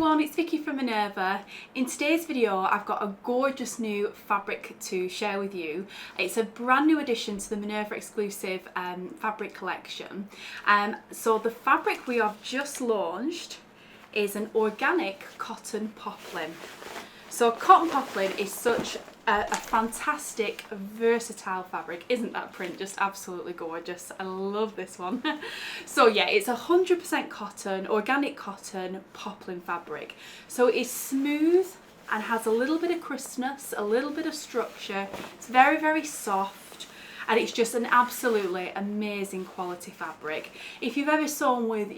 everyone, it's Vicky from Minerva. In today's video I've got a gorgeous new fabric to share with you. It's a brand new addition to the Minerva Exclusive fabric collection. So the fabric we have just launched is an organic cotton poplin. So cotton poplin is such a fantastic, versatile fabric. Isn't that print just absolutely gorgeous? I love this one. So yeah, it's 100% cotton, organic cotton poplin fabric. So it's smooth and has a little bit of crispness, a little bit of structure. It's very, very soft. And it's just an absolutely amazing quality fabric. If you've ever sewn with,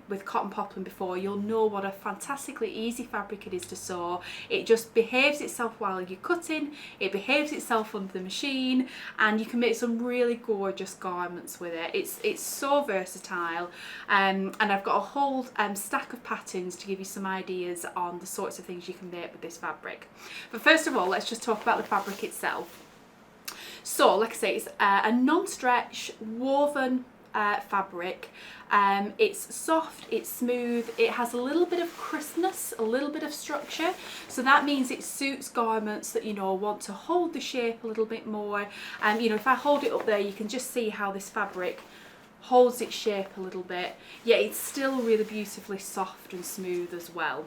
with cotton poplin before, you'll know what a fantastically easy fabric it is to sew. It just behaves itself while you're cutting, it behaves itself under the machine, and you can make some really gorgeous garments with it. It's so versatile, and I've got a whole stack of patterns to give you some ideas on the sorts of things you can make with this fabric. But first of all, let's just talk about the fabric itself. So, like I say, it's a non-stretch woven fabric. It's soft, it's smooth, it has a little bit of crispness, a little bit of structure. So that means it suits garments that, want to hold the shape a little bit more. And, if I hold it up there, you can just see how this fabric holds its shape a little bit. Yet it's still really beautifully soft and smooth as well.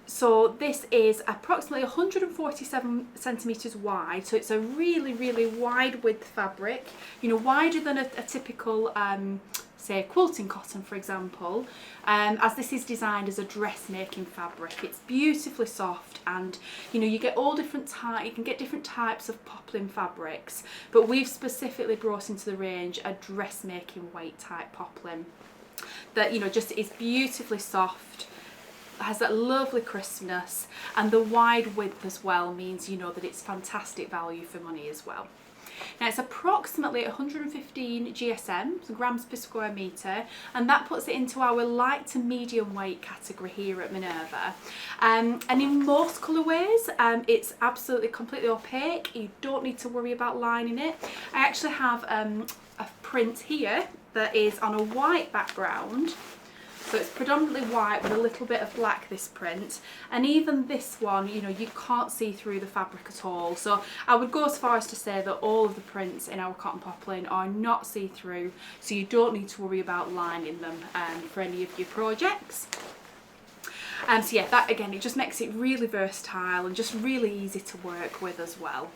So this is approximately 147 centimetres wide, so it's a really, really wide width fabric, wider than a typical say quilting cotton, for example, as this is designed as a dressmaking fabric. It's beautifully soft, and you get all different types. You can get different types of poplin fabrics, but we've specifically brought into the range a dressmaking weight type poplin that just is beautifully soft, has that lovely crispness, and the wide width as well means that it's fantastic value for money as well. Now it's approximately 115 GSM, so grams per square metre, and that puts it into our light to medium weight category here at Minerva. And in most colourways, it's absolutely completely opaque. You don't need to worry about lining it. I actually have a print here that is on a white background. So it's predominantly white with a little bit of black, this print, and even this one, you can't see through the fabric at all. So I would go as far as to say that all of the prints in our cotton poplin are not see-through, so you don't need to worry about lining them for any of your projects. So yeah, that again, it just makes it really versatile and just really easy to work with as well.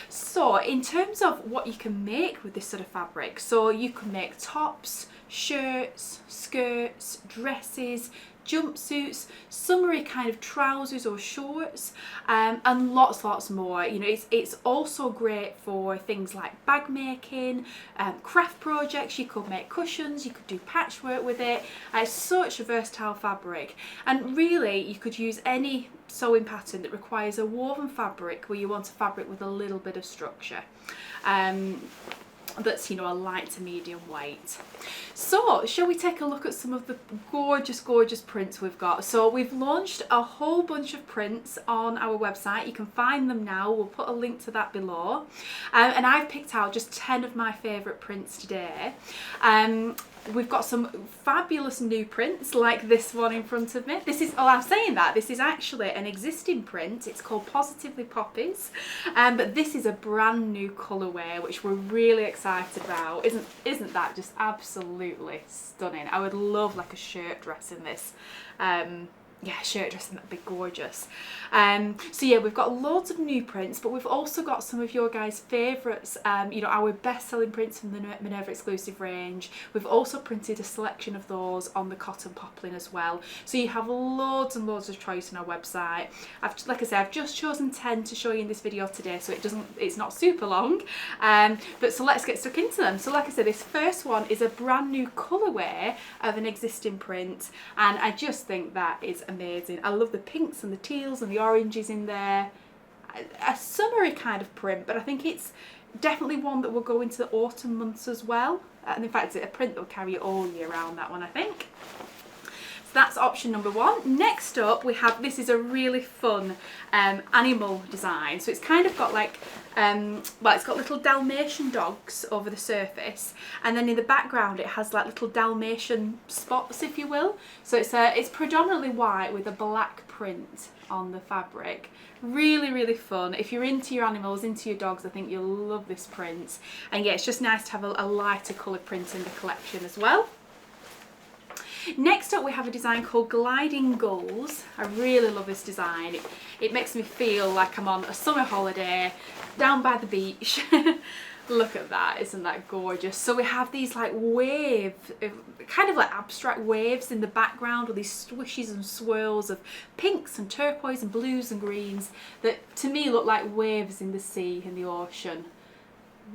So in terms of what you can make with this sort of fabric, so you can make tops, shirts, skirts, dresses, jumpsuits, summery kind of trousers or shorts, and lots more. It's also great for things like bag making, craft projects. You could make cushions, you could do patchwork with it. It's such a versatile fabric, and really you could use any sewing pattern that requires a woven fabric where you want a fabric with a little bit of structure. That's a light to medium weight. So shall we take a look at some of the gorgeous prints we've got? So we've launched a whole bunch of prints on our website. You can find them now. We'll put a link to that below, and I've picked out just 10 of my favourite prints today. We've got some fabulous new prints like this one in front of me. This is, I'm saying that, this is actually an existing print. It's called Positively Poppies, but this is a brand new colourway which we're really excited about. Isn't that just absolutely stunning? I would love like a shirt dress in this. Yeah, shirt dressing, that'd be gorgeous. So yeah, we've got loads of new prints, but we've also got some of your guys' favourites, our best-selling prints from the Minerva Exclusive range. We've also printed a selection of those on the cotton poplin as well. So you have loads and loads of choice on our website. Like I said, I've just chosen 10 to show you in this video today, so it's not super long. But so let's get stuck into them. So like I said, this first one is a brand new colourway of an existing print, and I just think that is amazing. I love the pinks and the teals and the oranges in there. A summery kind of print, but I think it's definitely one that will go into the autumn months as well. And in fact, it's a print that will carry all year round, that one, I think. So that's option number one. Next up we have, this is a really fun animal design. So it's kind of got like, well, it's got little Dalmatian dogs over the surface, and then in the background it has like little Dalmatian spots, if you will. So it's predominantly white with a black print on the fabric. Really, really fun. If you're into your animals, into your dogs, I think you'll love this print. And yeah, it's just nice to have a lighter colour print in the collection as well. Next up we have a design called Gliding Gulls. I really love this design. It makes me feel like I'm on a summer holiday down by the beach. Look at that, isn't that gorgeous? So we have these like kind of like abstract waves in the background, with these swishes and swirls of pinks and turquoise and blues and greens that to me look like waves in the sea, in the ocean.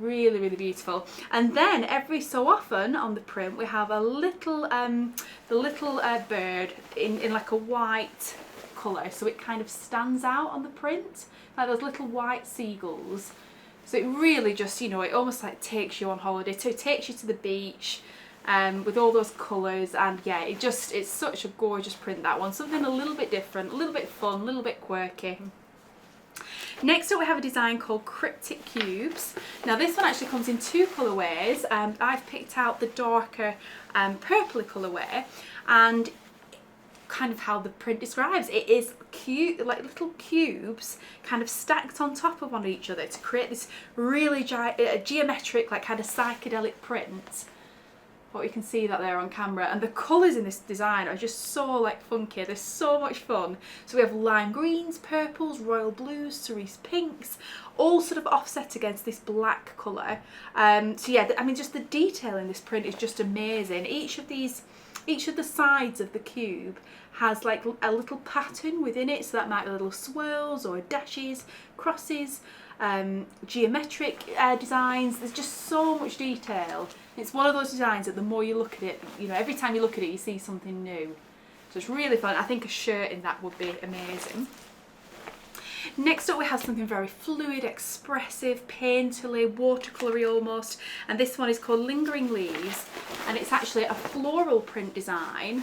Really, really beautiful. And then every so often on the print we have a little bird in like a white colour, so it kind of stands out on the print, like those little white seagulls. So it really just, you know, it almost like takes you on holiday, so it takes you to the beach with all those colours. And yeah, it's such a gorgeous print, that one. Something a little bit different, a little bit fun, a little bit quirky. Next up we have a design called Cryptic Cubes. Now this one actually comes in two colourways. I've picked out the darker purpley colourway, and kind of how the print describes it is cute, like little cubes kind of stacked on top of one each other to create this really geometric, like kind of psychedelic print. But you can see that there on camera, and the colours in this design are just so like funky. They're so much fun. So we have lime greens, purples, royal blues, cerise pinks, all sort of offset against this black colour. So yeah, I mean, just the detail in this print is just amazing. Each of the sides of the cube has like a little pattern within it, so that might be little swirls or dashes, crosses, geometric designs. There's just so much detail. It's one of those designs that the more you look at it, you know, every time you look at it you see something new. So it's really fun. I think a shirt in that would be amazing. Next up we have something very fluid, expressive, painterly, watercolory almost, and this one is called Lingering Leaves, and it's actually a floral print design,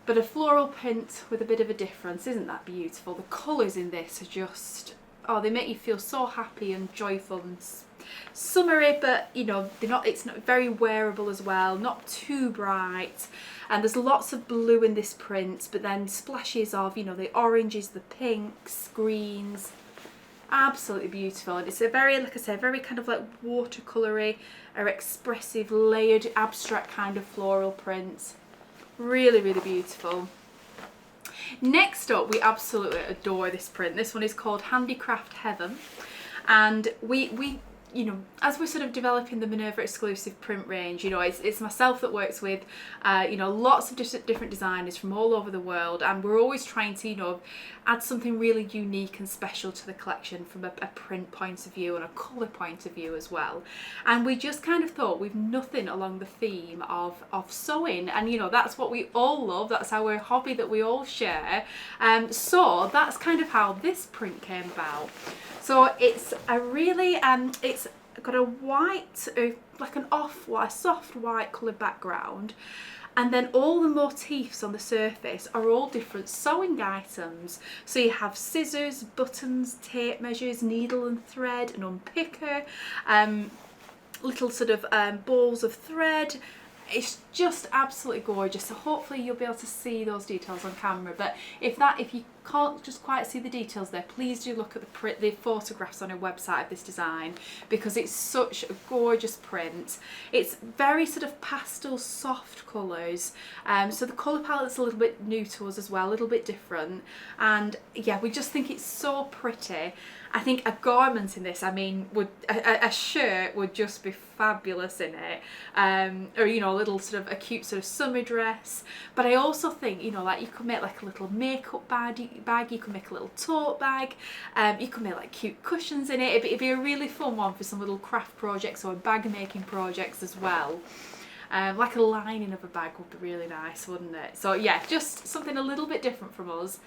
but a floral print with a bit of a difference. Isn't that beautiful? The colours in this are just, oh, they make you feel so happy and joyful and summery, but you know, it's not very wearable as well, not too bright. And there's lots of blue in this print, but then splashes of, you know, the oranges, the pinks, greens. Absolutely beautiful. And it's a very, like I said, very kind of like watercolory or expressive, layered, abstract kind of floral print. Really, really beautiful. Next up, we absolutely adore this print. This one is called Handicraft Heaven, and we you know, as we're sort of developing the Minerva Exclusive print range, you know, it's myself that works with, you know, lots of different designers from all over the world, and we're always trying to, you know, add something really unique and special to the collection from a print point of view and a colour point of view as well. And we just kind of thought we've nothing along the theme of sewing, and you know, that's what we all love, that's our hobby that we all share. So that's kind of how this print came about. So it's a really, it's got a white, like an off-white, soft white coloured background, and then all the motifs on the surface are all different sewing items. So you have scissors, buttons, tape measures, needle and thread, an unpicker, little sort of balls of thread. It's just absolutely gorgeous. So hopefully you'll be able to see those details on camera, but if you can't just quite see the details there, please do look at the photographs on our website of this design, because it's such a gorgeous print. It's very sort of pastel soft colours, so the colour palette's a little bit new to us as well, a little bit different, and yeah, we just think it's so pretty. I think a garment in this, I mean, a shirt would just be fabulous in it, or you know, a little sort of a cute sort of summer dress. But I also think, you know, like you could make like a little makeup bag, you could make a little tote bag, you could make like cute cushions in it. It'd be a really fun one for some little craft projects or bag making projects as well. Like a lining of a bag would be really nice, wouldn't it? So yeah, just something a little bit different from us.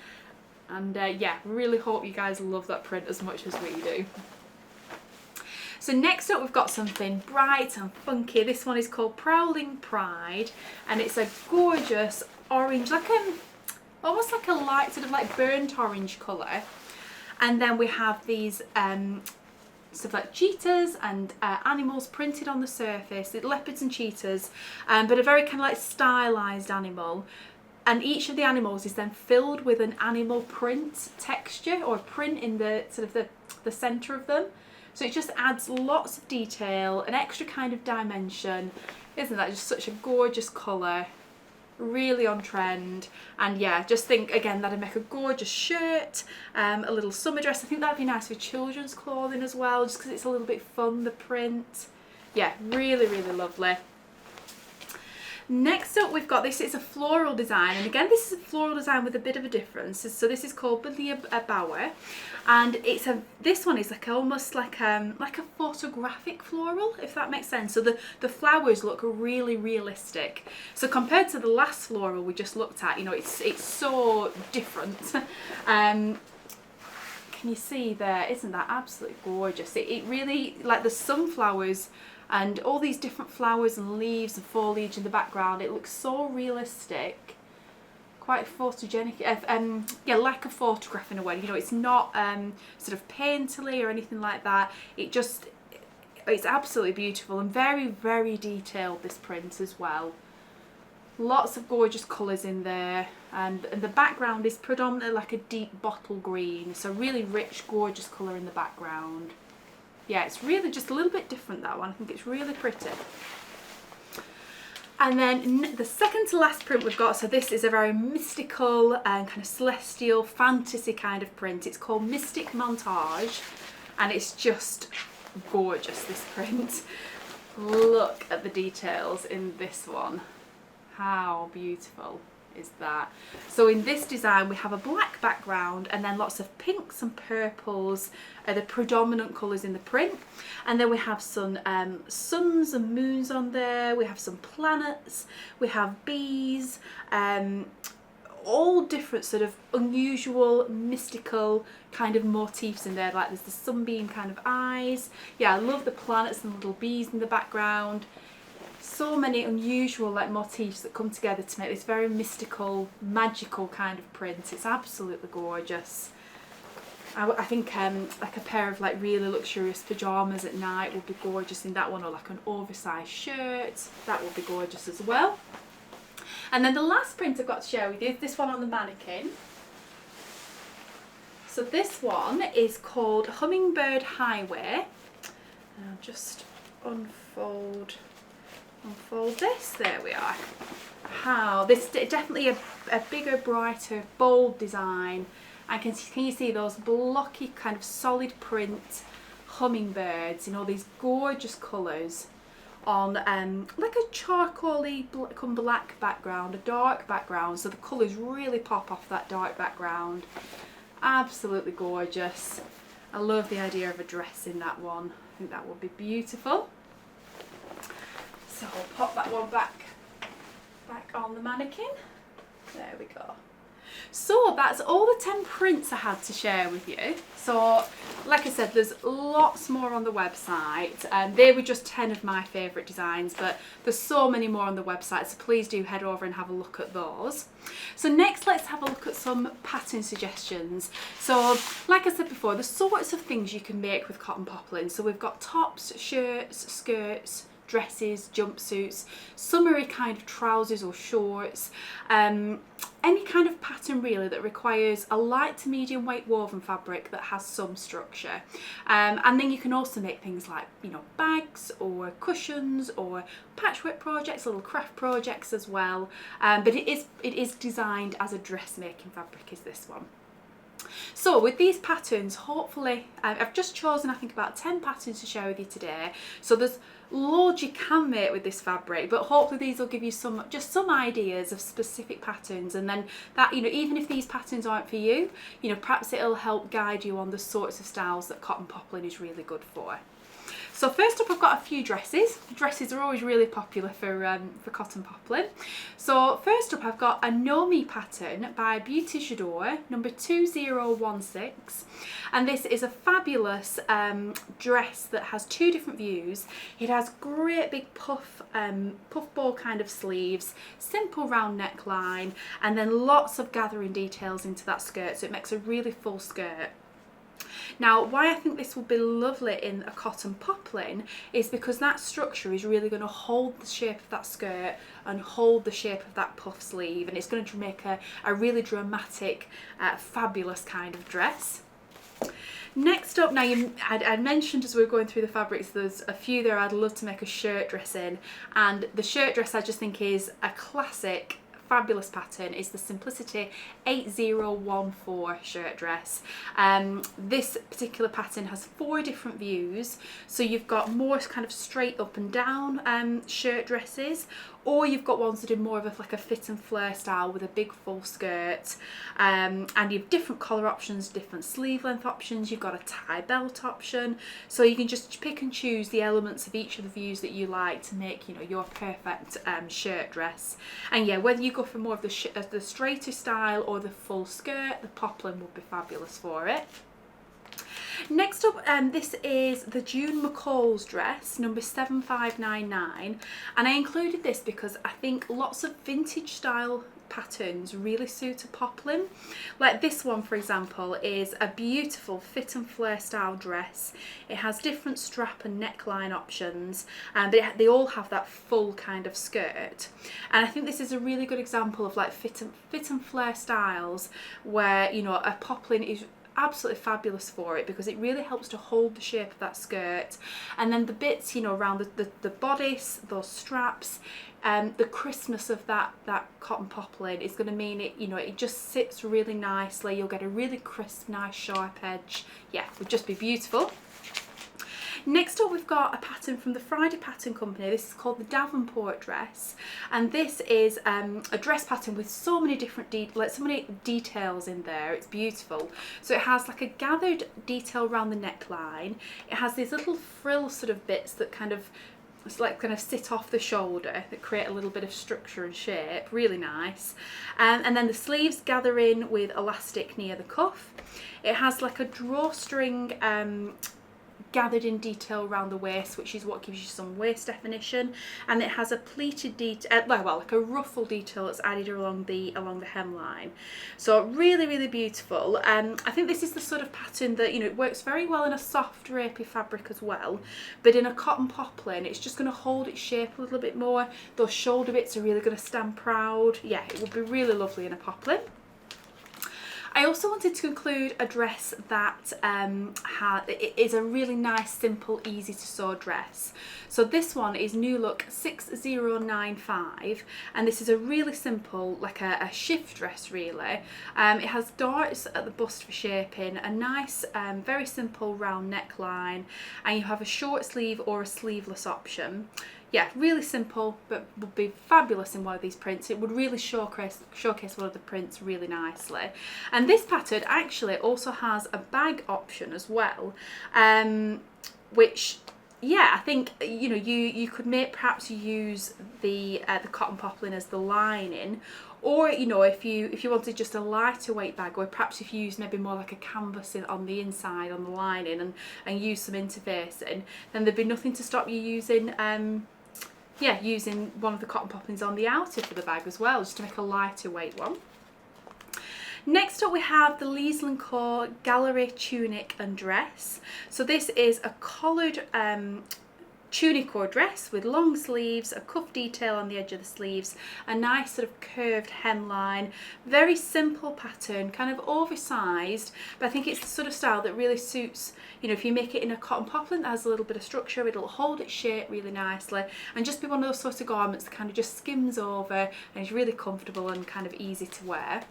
And yeah, really hope you guys love that print as much as we do. So next up we've got something bright and funky. This one is called Prowling Pride, and it's a gorgeous orange, like almost like a light sort of like burnt orange colour. And then we have these sort of like cheetahs and animals printed on the surface, leopards and cheetahs, but a very kind of like stylised animal. And each of the animals is then filled with an animal print texture or print in the sort of the centre of them. So it just adds lots of detail, an extra kind of dimension. Isn't that just such a gorgeous colour? Really on trend. And yeah, just think again that'd make a gorgeous shirt, a little summer dress. I think that'd be nice for children's clothing as well, just because it's a little bit fun, the print. Yeah, really, really lovely. Next up we've got this, it's a floral design, and again this is a floral design with a bit of a difference. So this is called Billy a Bower, and this one is like almost like a photographic floral, if that makes sense. So the flowers look really realistic. So compared to the last floral we just looked at, you know, it's so different. Can you see there? Isn't that absolutely gorgeous? It really, like the sunflowers and all these different flowers and leaves and foliage in the background, it looks so realistic, quite photogenic, yeah, like a photograph in a way. You know, it's not sort of painterly or anything like that. It's absolutely beautiful and very, very detailed, this print as well. Lots of gorgeous colours in there, and the background is predominantly like a deep bottle green, so really rich, gorgeous colour in the background. Yeah, it's really just a little bit different, that one. I think it's really pretty. And then the second to last print we've got, so this is a very mystical and kind of celestial fantasy kind of print. It's called Mystic Montage, and it's just gorgeous, this print. Look at the details in this one. How beautiful is that? So in this design we have a black background, and then lots of pinks and purples are the predominant colours in the print, and then we have some suns and moons on there, we have some planets, we have bees, all different sort of unusual mystical kind of motifs in there. Like there's the sunbeam kind of eyes. Yeah, I love the planets and little bees in the background. So many unusual like motifs that come together to make this very mystical, magical kind of print. It's absolutely gorgeous. I think like a pair of like really luxurious pyjamas at night would be gorgeous in that one, or like an oversized shirt, that would be gorgeous as well. And then the last print I've got to share with you is this one on the mannequin. So this one is called Hummingbird Highway, and I'll just unfold this. There we are. How this is definitely a bigger, brighter, bold design. And can you see those blocky kind of solid print hummingbirds in all these gorgeous colours on like a charcoaly black background, a dark background, so the colours really pop off that dark background. Absolutely gorgeous. I love the idea of a dress in that one. I think that would be beautiful. So I'll pop that one back on the mannequin. There we go. So that's all the 10 prints I had to share with you. So like I said, there's lots more on the website, and they were just 10 of my favourite designs, but there's so many more on the website, so please do head over and have a look at those. So next let's have a look at some pattern suggestions. So like I said before, there's sorts of things you can make with cotton poplin. So we've got tops, shirts, skirts, dresses, jumpsuits, summery kind of trousers or shorts, any kind of pattern really that requires a light to medium weight woven fabric that has some structure. And then you can also make things like, you know, bags or cushions or patchwork projects, little craft projects as well. But it is designed as a dressmaking fabric, is this one. So with these patterns, hopefully, I've just chosen I think about 10 patterns to share with you today. So there's loads you can make with this fabric, but hopefully these will give you some ideas of specific patterns, and then that, you know, even if these patterns aren't for you, you know, perhaps it'll help guide you on the sorts of styles that cotton poplin is really good for. So first up I've got a few dresses. Dresses are always really popular for Cotton Poplin. So first up I've got a Gomi pattern by Beauty J'adore, number 2016. And this is a fabulous dress that has two different views. It has great big puff ball kind of sleeves, simple round neckline, and then lots of gathering details into that skirt, so it makes a really full skirt. Now, why I think this will be lovely in a cotton poplin is because that structure is really going to hold the shape of that skirt and hold the shape of that puff sleeve, and it's going to make a really dramatic, fabulous kind of dress. Next up, now I'd mentioned as we were going through the fabrics, there's a few there I'd love to make a shirt dress in, and the shirt dress I just think is a classic fabulous pattern is the Simplicity 8014 shirt dress. This particular pattern has 4 different views, so you've got more kind of straight up and down shirt dresses, or you've got ones that are more of like a fit and flare style with a big full skirt, and you have different collar options, different sleeve length options, you've got a tie belt option, so you can just pick and choose the elements of each of the views that you like to make, you know, your perfect shirt dress. And yeah, whether you go for more of the straighter style or the full skirt, the poplin would be fabulous for it. Next up, this is the June McCall's dress, number 7599, and I included this because I think lots of vintage style patterns really suit a poplin. Like this one, for example, is a beautiful fit and flare style dress. It has different strap and neckline options, and they all have that full kind of skirt. And I think this is a really good example of like fit and flare styles where, you know, a poplin is absolutely fabulous for it because it really helps to hold the shape of that skirt, and then the bits, you know, around the bodice, those straps, the crispness of that cotton poplin is going to mean it, you know, it just sits really nicely. You'll get a really crisp, nice sharp edge. Yeah, it would just be beautiful. Next up, we've got a pattern from the Friday Pattern Company. This is called the Davenport Dress, and this is a dress pattern with so many different so many details in there. It's beautiful. So it has like a gathered detail around the neckline. It has these little frill sort of bits that kind of sit off the shoulder that create a little bit of structure and shape. Really nice. And then the sleeves gather in with elastic near the cuff. It has like a drawstring gathered in detail around the waist, which is what gives you some waist definition, and it has a pleated detail, like a ruffle detail that's added along the hemline. So really, really beautiful. I think this is the sort of pattern that, you know, it works very well in a soft drapey fabric as well, but in a cotton poplin it's just going to hold its shape a little bit more. Those shoulder bits are really going to stand proud. Yeah, it would be really lovely in a poplin. I also wanted to include a dress that is a really nice, simple, easy to sew dress. So this one is New Look 6095, and this is a really simple, like a shift dress really. It has darts at the bust for shaping, a nice, very simple round neckline, and you have a short sleeve or a sleeveless option. Yeah, really simple, but would be fabulous in one of these prints. It would really showcase one of the prints really nicely. And this pattern actually also has a bag option as well, which, yeah, I think, you know, you could perhaps use the cotton poplin as the lining, or, you know, if you wanted just a lighter weight bag, or perhaps if you use maybe more like a canvas on the inside on the lining and use some interfacing, then there'd be nothing to stop you using using one of the cotton poplins on the outer for the bag as well, just to make a lighter weight one. Next up, we have the Lees & Co Gallery tunic and dress. So this is a collared tunic or dress with long sleeves, a cuff detail on the edge of the sleeves, a nice sort of curved hemline. Very simple pattern, kind of oversized, but I think it's the sort of style that really suits, you know, if you make it in a cotton poplin that has a little bit of structure, it'll hold its shape really nicely and just be one of those sorts of garments that kind of just skims over and is really comfortable and kind of easy to wear.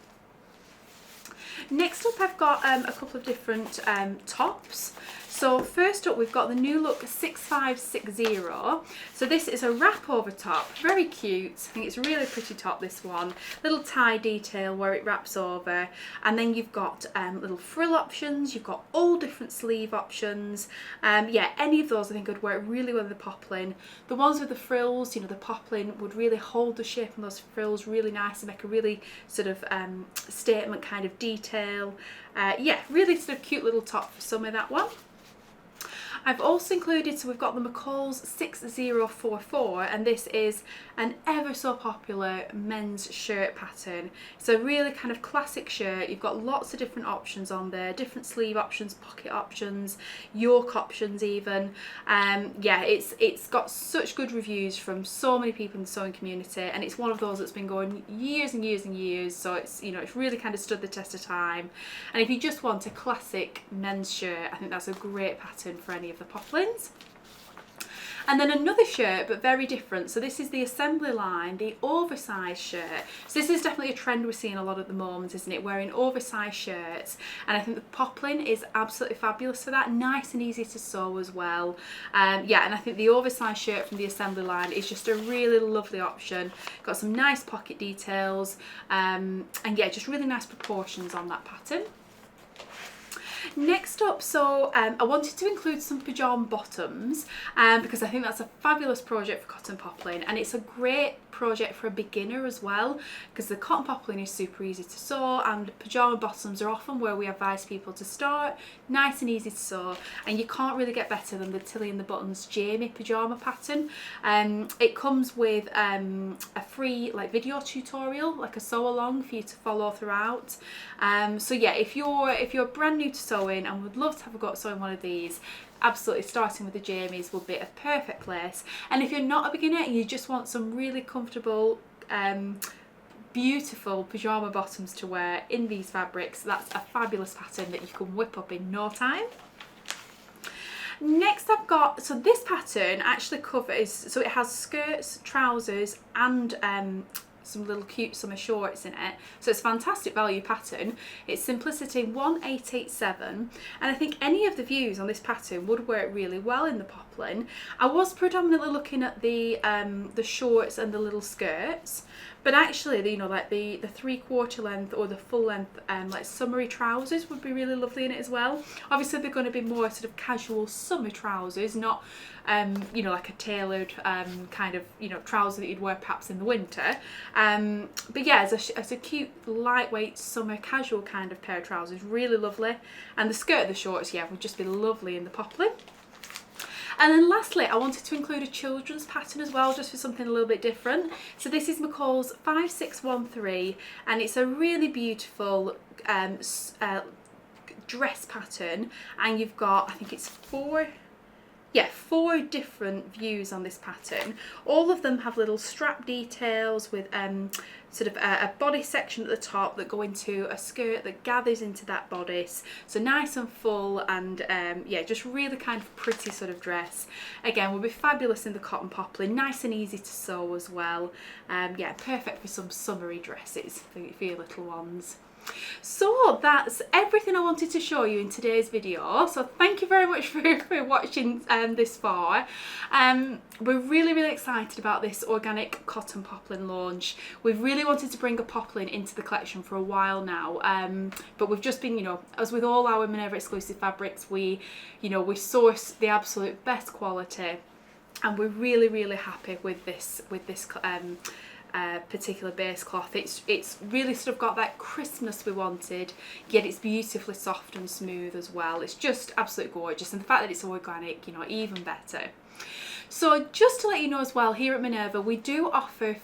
Next up, I've got a couple of different tops. So first up, we've got the new look 6560. So this is a wrap over top, very cute. I think it's a really pretty top, this one. Little tie detail where it wraps over, and then you've got little frill options. You've got all different sleeve options. Yeah, any of those I think would work really well with the poplin. The ones with the frills, you know, the poplin would really hold the shape on those frills really nice and make a really sort of statement kind of detail. Yeah, really sort of cute little top for summer, that one. I've also included, so we've got the McCall's 6044, and this is an ever so popular men's shirt pattern. It's a really kind of classic shirt. You've got lots of different options on there, different sleeve options, pocket options, yoke options even. Yeah, it's got such good reviews from so many people in the sewing community, and it's one of those that's been going years and years and years, so it's, you know, it's really kind of stood the test of time. And if you just want a classic men's shirt, I think that's a great pattern for any of the poplins. And then another shirt, but very different. So this is the assembly line, the oversized shirt. So this is definitely a trend we're seeing a lot at the moment, isn't it? Wearing oversized shirts. And I think the poplin is absolutely fabulous for that. Nice and easy to sew as well. Yeah, and I think the oversized shirt from the assembly line is just a really lovely option. Got some nice pocket details. And yeah, just really nice proportions on that pattern. Next up, so I wanted to include some pajama bottoms because I think that's a fabulous project for Cotton Poplin, and it's a great project for a beginner as well, because the Cotton Poplin is super easy to sew, and pajama bottoms are often where we advise people to start. Nice and easy to sew, and you can't really get better than the Tilly and the Buttons Jamie pajama pattern. It comes with a free like video tutorial, like a sew along for you to follow throughout. So yeah, if you're brand new to sewing and would love to have a go at sewing one of these, absolutely starting with the Jamies will be a perfect place. And if you're not a beginner and you just want some really comfortable beautiful pajama bottoms to wear in these fabrics, that's a fabulous pattern that you can whip up in no time. Next I've got, so this pattern actually covers, so it has skirts, trousers and some little cute summer shorts in it, so it's a fantastic value pattern. It's Simplicity 1887, and I think any of the views on this pattern would work really well in the poplin. I was predominantly looking at the shorts and the little skirts, but actually, you know, like the 3/4 length or the full length like summery trousers would be really lovely in it as well. Obviously they're going to be more sort of casual summer trousers, not you know, like a tailored kind of, you know, trouser that you'd wear perhaps in the winter. But yeah, as a cute lightweight summer casual kind of pair of trousers, really lovely. And the skirt of the shorts, yeah, would just be lovely in the poplin. And then lastly, I wanted to include a children's pattern as well, just for something a little bit different. So this is McCall's 5613, and it's a really beautiful dress pattern, and you've got, I think it's four different views on this pattern. All of them have little strap details with sort of a body section at the top that go into a skirt that gathers into that bodice, so nice and full, and yeah, just really kind of pretty sort of dress. Again, will be fabulous in the Cotton Poplin, nice and easy to sew as well. Yeah, perfect for some summery dresses for your little ones. So that's everything I wanted to show you in today's video, so thank you very much for watching this far. We're really excited about this organic Cotton Poplin launch. We've really wanted to bring a poplin into the collection for a while now, but we've just been, you know, as with all our Minerva Exclusive fabrics, we source the absolute best quality, and we're really happy with this particular base cloth. It's really sort of got that crispness we wanted, yet it's beautifully soft and smooth as well. It's just absolutely gorgeous, and the fact that it's organic, you know, even better. So just to let you know as well, here at Minerva we do offer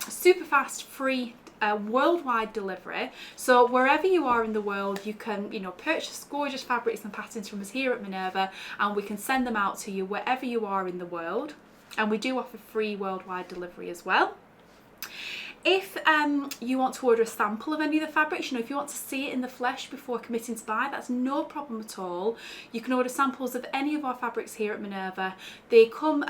super fast free worldwide delivery. So wherever you are in the world, you can, you know, purchase gorgeous fabrics and patterns from us here at Minerva, and we can send them out to you wherever you are in the world. And we do offer free worldwide delivery as well. If you want to order a sample of any of the fabrics, you know, if you want to see it in the flesh before committing to buy, that's no problem at all. You can order samples of any of our fabrics here at Minerva. They come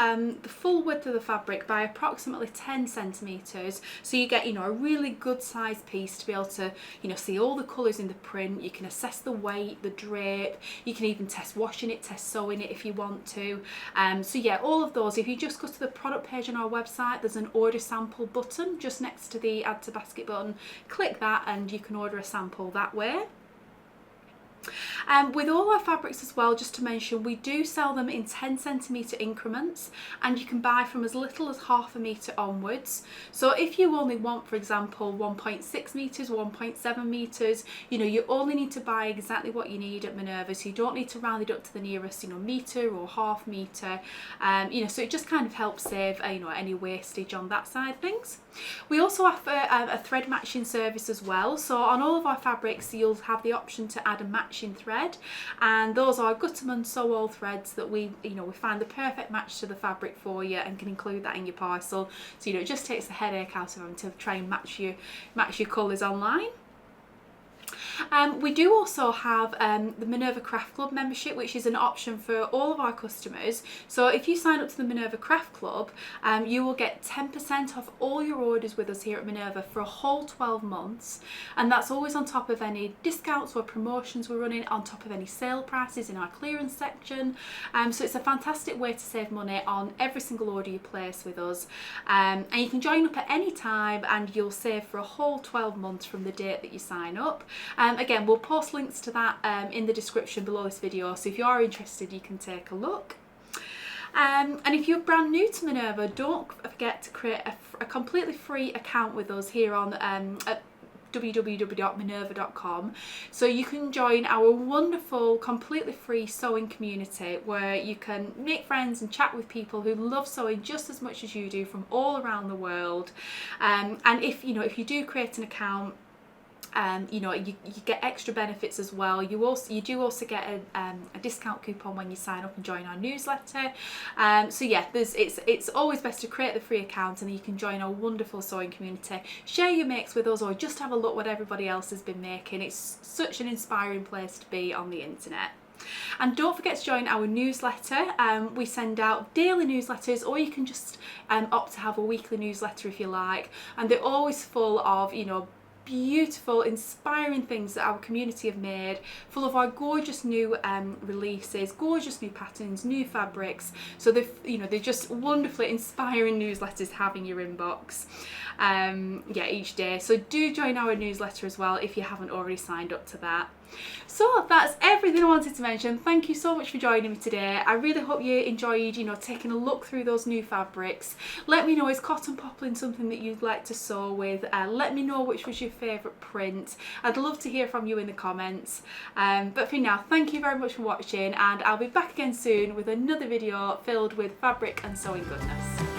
the full width of the fabric by approximately 10 centimetres, so you get, you know, a really good sized piece to be able to, you know, see all the colours in the print. You can assess the weight, the drape, you can even test washing it, test sewing it if you want to. So yeah, all of those, if you just go to the product page on our website, there's an order sample button just next to the add to basket button. Click that and you can order a sample that way. With all our fabrics as well, just to mention, we do sell them in 10 centimetre increments, and you can buy from as little as half a metre onwards. So if you only want, for example, 1.6 metres, 1.7 metres, you know, you only need to buy exactly what you need at Minerva, so you don't need to round it up to the nearest, you know, metre or half metre. You know, so it just kind of helps save, you know, any wastage on that side of things. We also offer a thread matching service as well. So on all of our fabrics, you'll have the option to add a matching thread, and those are Gutterman sew all threads that we find the perfect match to the fabric for you and can include that in your parcel. So, you know, it just takes the headache out of them to try and match your colours online. We do also have the Minerva Craft Club membership, which is an option for all of our customers. So if you sign up to the Minerva Craft Club, you will get 10% off all your orders with us here at Minerva for a whole 12 months. And that's always on top of any discounts or promotions we're running, on top of any sale prices in our clearance section. So it's a fantastic way to save money on every single order you place with us. And you can join up at any time and you'll save for a whole 12 months from the date that you sign up. Again, we'll post links to that in the description below this video, so if you are interested you can take a look. And if you're brand new to Minerva, don't forget to create a completely free account with us here on at www.minerva.com, so you can join our wonderful completely free sewing community where you can make friends and chat with people who love sewing just as much as you do from all around the world. And if you do create an account, you know, you get extra benefits as well. You do also get a discount coupon when you sign up and join our newsletter. So yeah, it's always best to create the free account and then you can join our wonderful sewing community, share your makes with us, or just have a look what everybody else has been making. It's such an inspiring place to be on the internet. And don't forget to join our newsletter. We send out daily newsletters, or you can just opt to have a weekly newsletter if you like, and they're always full of, you know, beautiful, inspiring things that our community have made, full of our gorgeous new releases, gorgeous new patterns, new fabrics. So they're just wonderfully inspiring newsletters to have in your inbox each day. So do join our newsletter as well if you haven't already signed up to that. So that's everything I wanted to mention. Thank you so much for joining me today. I really hope you enjoyed, you know, taking a look through those new fabrics. Let me know, is cotton poplin something that you'd like to sew with? Let me know which was your favourite print. I'd love to hear from you in the comments. But for now, thank you very much for watching, and I'll be back again soon with another video filled with fabric and sewing goodness.